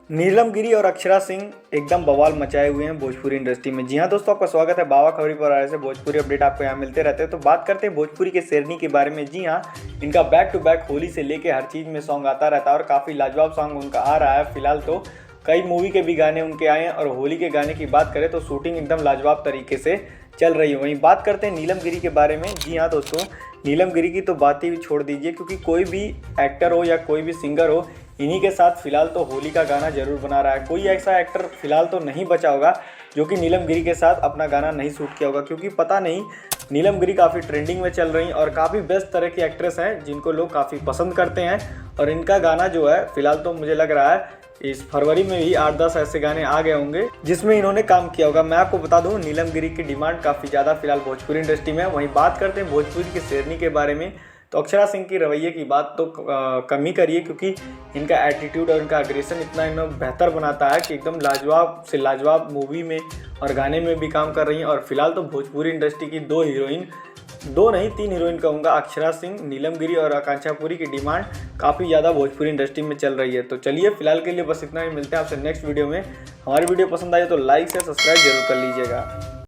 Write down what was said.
नीलम गिरी और अक्षरा सिंह एकदम बवाल मचाए हुए हैं भोजपुरी इंडस्ट्री में। जी हाँ दोस्तों, आपका स्वागत है बाबा खबरी पर। ऐसे भोजपुरी अपडेट आपको यहाँ मिलते रहते हैं। तो बात करते हैं भोजपुरी के शेरनी के बारे में। जी हाँ, इनका बैक टू बैक होली से लेके हर चीज़ में सॉन्ग आता रहता है और काफ़ी लाजवाब सॉन्ग उनका आ रहा है। फिलहाल तो कई मूवी के भी गाने उनके आए हैं और होली के गाने की बात करें तो शूटिंग एकदम लाजवाब तरीके से चल रही है। वहीं बात करते हैं नीलम गिरी के बारे में। जी हाँ दोस्तों, नीलम गिरी की तो बात ही छोड़ दीजिए, क्योंकि कोई भी एक्टर हो या कोई भी सिंगर हो, इन्हीं के साथ फिलहाल तो होली का गाना जरूर बना रहा है। कोई ऐसा एक्टर फिलहाल तो नहीं बचा होगा जो कि नीलम गिरी के साथ अपना गाना नहीं शूट किया होगा, क्योंकि पता नहीं, नीलम गिरी काफ़ी ट्रेंडिंग में चल रही हैं और काफ़ी बेस्ट तरह की एक्ट्रेस हैं जिनको लोग काफ़ी पसंद करते हैं। और इनका गाना जो है फिलहाल तो मुझे लग रहा है इस फरवरी में भी 8-10 ऐसे गाने आ गए होंगे जिसमें इन्होंने काम किया होगा। मैं आपको बता दूं, नीलम गिरी की डिमांड काफ़ी ज़्यादा फिलहाल भोजपुरी इंडस्ट्री में है। वहीं बात करते हैं भोजपुरी के शेरनी के बारे में, तो अक्षरा सिंह की रवैये की बात तो कम ही करिए, क्योंकि इनका एटीट्यूड और इनका अग्रेशन इतना इन्हें बेहतर बनाता है कि एकदम लाजवाब से लाजवाब मूवी में और गाने में भी काम कर रही हैं। और फिलहाल तो भोजपुरी इंडस्ट्री की दो नहीं 3 हीरोइन कहूँगा, अक्षरा सिंह, नीलम गिरी और आकांक्षा पुरी की डिमांड काफ़ी ज़्यादा भोजपुरी इंडस्ट्री में चल रही है। तो चलिए फिलहाल के लिए बस इतना ही, मिलते हैं आपसे नेक्स्ट वीडियो में। हमारी वीडियो पसंद आई तो लाइक से सब्सक्राइब जरूर कर लीजिएगा।